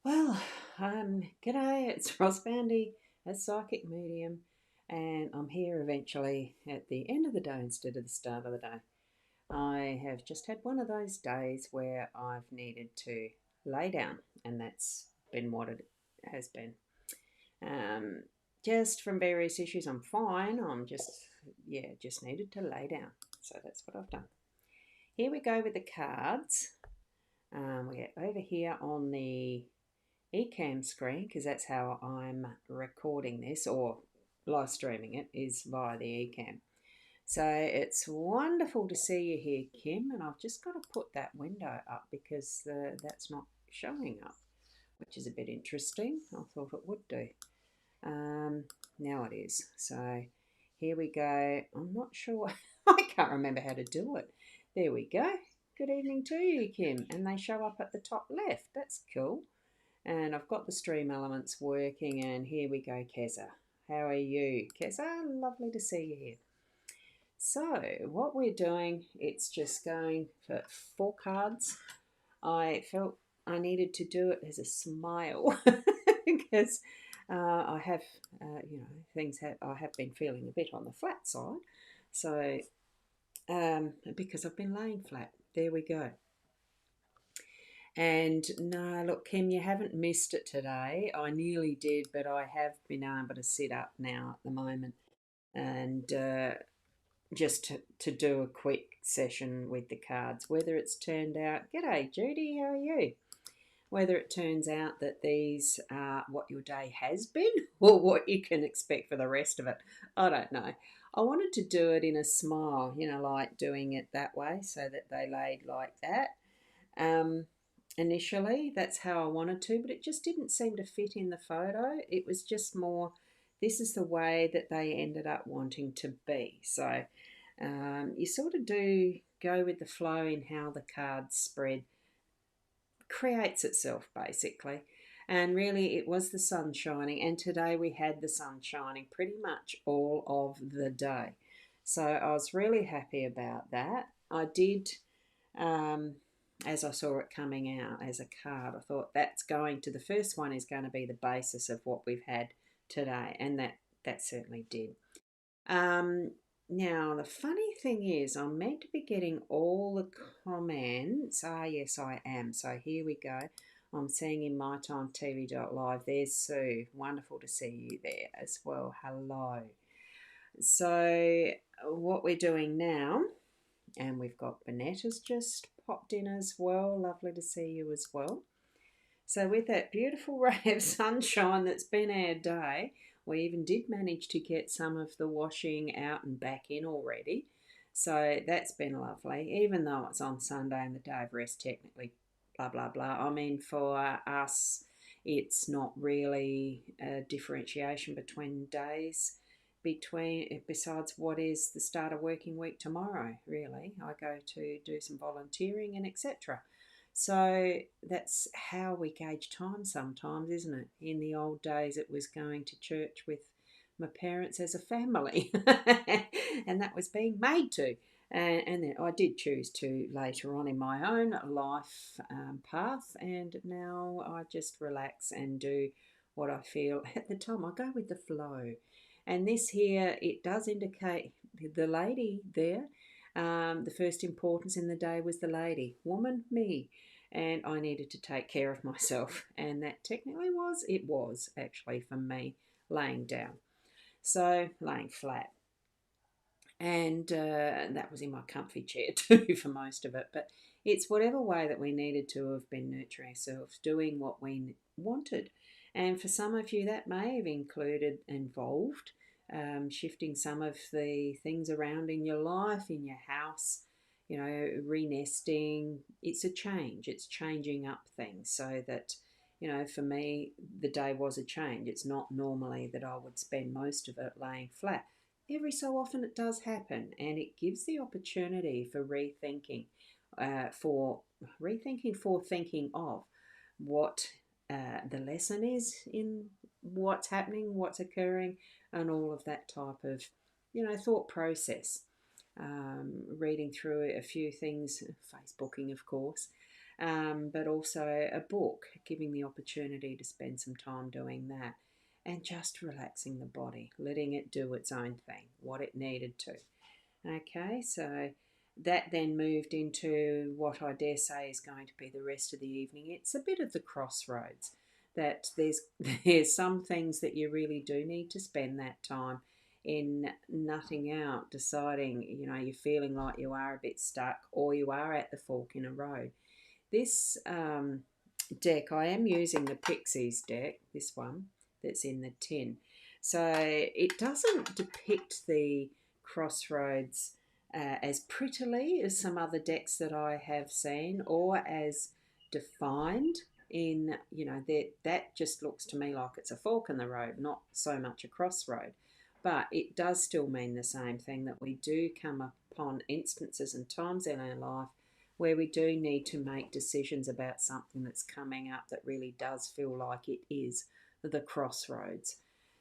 Well, g'day, it's Ros Boundy, a psychic medium, and I'm here eventually at the end of the day instead of the start of the day. I have just had one of those days where I've needed to lay down, and that's been what it has been. Um, just from various issues, I'm fine. Just needed to lay down. So that's what I've done. Here we go with the cards. We're over here on the eCam screen, because that's how I'm recording this or live streaming it, is via the eCam. So it's wonderful to see you here, Kim, and I've just got to put that window up because that's not showing up, which is a bit interesting. I thought it would do. Um, Now it is. So here we go. I'm not sure. I can't remember how to do it. There we go. Good evening to you, Kim. And they show up at the top left. That's cool. And I've got the stream elements working, and here we go, Keza. How are you, Keza? Lovely to see you here. So what we're doing, it's just going for 4 cards. I felt I needed to do it as a smile because I have, I have been feeling a bit on the flat side. So because I've been laying flat, there we go. And no, look, Kim, you haven't missed it today. I nearly did, but I have been able to sit up now at the moment and just to do a quick session with the cards. Whether it's turned out, g'day Judy, how are you? Whether it turns out that these are what your day has been or what you can expect for the rest of it, I don't know. I wanted to do it in a smile, like doing it that way so that they laid like that. Um, Initially, that's how I wanted to, but it just didn't seem to fit in the photo. It was just more, this is the way that they ended up wanting to be. So you sort of do go with the flow in how the card spread creates itself, basically. And really, it was the sun shining, and today we had the sun shining pretty much all of the day. So I was really happy about that. I did. Um, as I saw it coming out as a card, I thought the first one is going to be the basis of what we've had today, and that certainly did. Um, Now the funny thing is, I'm meant to be getting all the comments. Ah, yes, I am. So here we go. I'm seeing in mytimetv.live. There's Sue. Wonderful to see you there as well. Hello. So what we're doing now, and we've got Bonetta's just popped in as well. Lovely to see you as well. So with that beautiful ray of sunshine that's been our day, we even did manage to get some of the washing out and back in already. So that's been lovely, even though it's on Sunday and the day of rest technically, blah, blah, blah. I mean, for us, it's not really a differentiation between days besides what is the start of working week tomorrow, really. I go to do some volunteering and etc. So that's how we gauge time sometimes, isn't it? In the old days, it was going to church with my parents as a family, and that was being made to. And then I did choose to later on in my own life path, and now I just relax and do what I feel at the time. I go with the flow. And this here, it does indicate the lady there. The first importance in the day was the lady, woman, me, and I needed to take care of myself. And that technically it was actually for me laying down. So laying flat. And that was in my comfy chair too for most of it. But it's whatever way that we needed to have been nurturing ourselves, doing what we wanted. And for some of you, that may have involved shifting some of the things around in your life, in your house, renesting. It's a change. It's changing up things so that, for me, the day was a change. It's not normally that I would spend most of it laying flat. Every so often it does happen, and it gives the opportunity for for thinking of what the lesson is in what's happening, what's occurring, and all of that type of thought process. Reading through a few things, Facebooking, of course, but also a book, giving the opportunity to spend some time doing that and just relaxing the body, letting it do its own thing, what it needed to. Okay, so that then moved into what I dare say is going to be the rest of the evening. It's a bit of the crossroads that there's some things that you really do need to spend that time in nutting out, deciding, you're feeling like you are a bit stuck or you are at the fork in a road. This deck, I am using the Pixies deck, this one that's in the tin. So it doesn't depict the crossroads as prettily as some other decks that I have seen, or as defined in, that just looks to me like it's a fork in the road, not so much a crossroad. But it does still mean the same thing, that we do come upon instances and times in our life where we do need to make decisions about something that's coming up that really does feel like it is the crossroads.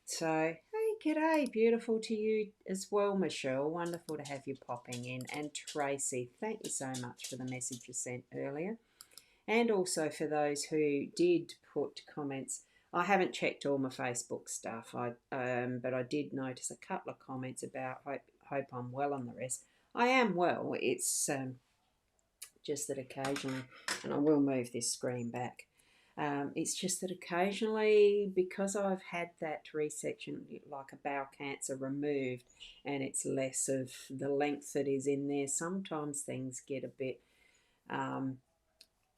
So, hey, g'day, beautiful to you as well, Michelle. Wonderful to have you popping in. And Tracy, thank you so much for the message you sent earlier. And also for those who did put comments. I haven't checked all my Facebook stuff, but I did notice a couple of comments about hope I'm well and the rest. I am well. It's just that occasionally, and I will move this screen back, it's just that occasionally, because I've had that resection, like a bowel cancer, removed, and it's less of the length that is in there, sometimes things get a bit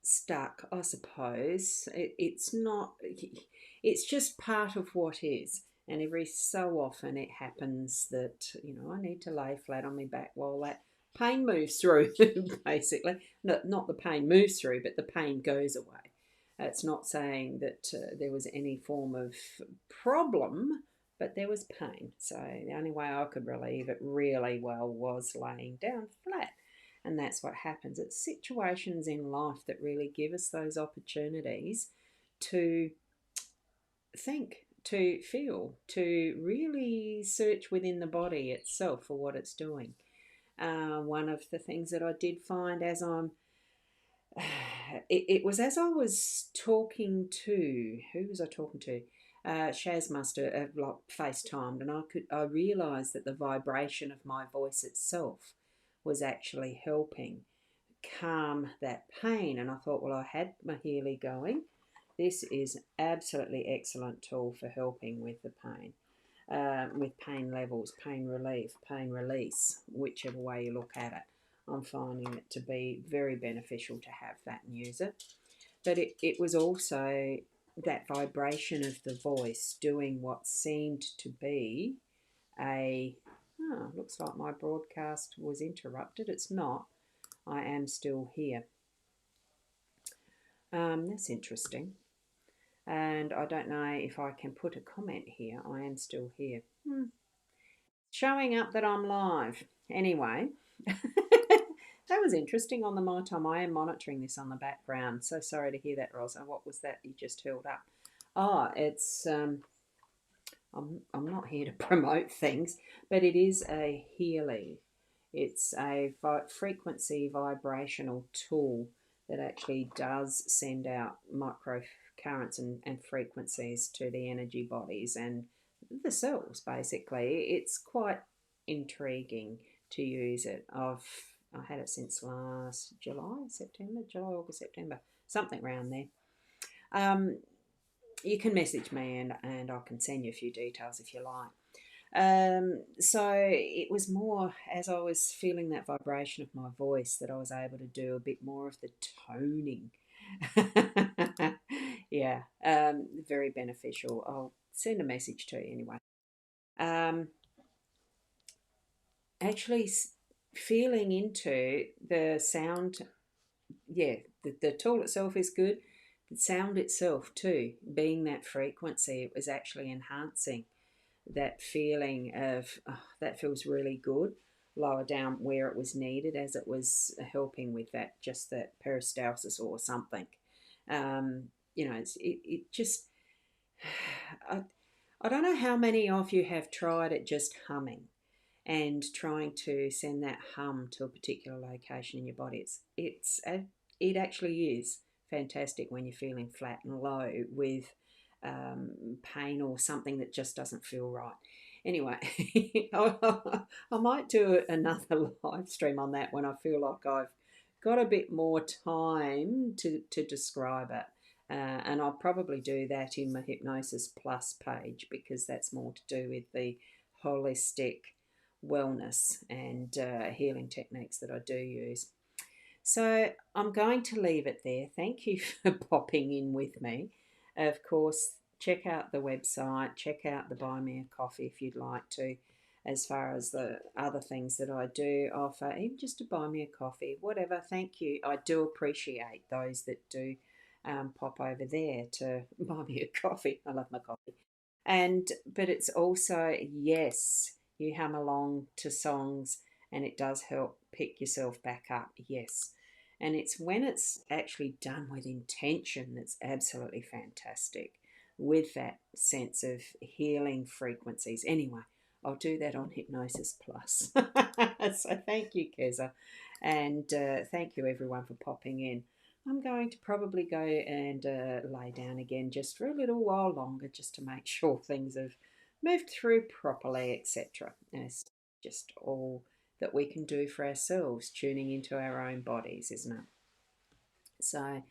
stuck, I suppose. It's not, it's just part of what is. And every so often it happens that, I need to lay flat on my back while that pain moves through, basically. Not the pain moves through, but the pain goes away. It's not saying that there was any form of problem, but there was pain. So the only way I could relieve it really well was laying down flat. And that's what happens. It's situations in life that really give us those opportunities to think, to feel, to really search within the body itself for what it's doing. One of the things that I did find as it was as I was talking to, who was I talking to? Shaz must have like FaceTimed, and I realised that the vibration of my voice itself was actually helping calm that pain. And I thought, well, I had my Healy going. This is absolutely excellent tool for helping with the pain, with pain levels, pain relief, pain release, whichever way you look at it. I'm finding it to be very beneficial to have that and use it. But it was also that vibration of the voice doing what seemed to be looks like my broadcast was interrupted. It's not. I am still here. That's interesting. And I don't know if I can put a comment here. I am still here. Showing up that I'm live. Anyway, that was interesting on the My Time. I am monitoring this on the background. So sorry to hear that, Rosa. What was that you just held up? Oh, it's I'm not here to promote things, but it is a Healy. It's a frequency vibrational tool that actually does send out micro currents and frequencies to the energy bodies and the cells, basically. It's quite intriguing to use it. I had it since last July, August, September, something around there. You can message me and I can send you a few details if you like. So it was more as I was feeling that vibration of my voice that I was able to do a bit more of the toning. Yeah, very beneficial. I'll send a message to you anyway. Actually feeling into the sound, yeah, the tool itself is good. The sound itself too, being that frequency, it was actually enhancing that feeling of, that feels really good, lower down where it was needed, as it was helping with that, just that peristalsis or something. It just, I don't know how many of you have tried it just humming and trying to send that hum to a particular location in your body. It's it actually is fantastic when you're feeling flat and low with pain or something that just doesn't feel right. Anyway, I might do another live stream on that when I feel like I've got a bit more time to describe it. And I'll probably do that in my Hypnosis Plus page because that's more to do with the holistic wellness and healing techniques that I do use. So I'm going to leave it there. Thank you for popping in with me. Of course, check out the website, check out the Buy Me a Coffee if you'd like to, as far as the other things that I do offer, even just to buy me a coffee, whatever. Thank you. I do appreciate those that do pop over there to buy me a coffee. I love my coffee. But it's also, yes, you hum along to songs and it does help pick yourself back up. Yes. And it's when it's actually done with intention that's absolutely fantastic, with that sense of healing frequencies. Anyway, I'll do that on Hypnosis Plus. So thank you, Keza. And thank you, everyone, for popping in. I'm going to probably go and lay down again just for a little while longer, just to make sure things have moved through properly, etc. It's just all that we can do for ourselves, tuning into our own bodies, isn't it? So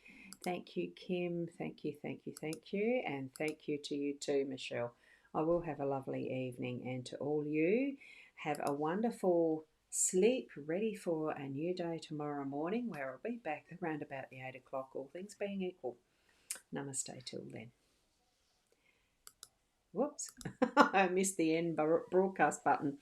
thank you, Kim. Thank you, thank you, thank you. And thank you to you too, Michelle. I will have a lovely evening. And to all you, have a wonderful sleep, ready for a new day tomorrow morning, where I'll be back around about the 8 o'clock, all things being equal. Namaste till then. Whoops, I missed the end broadcast button.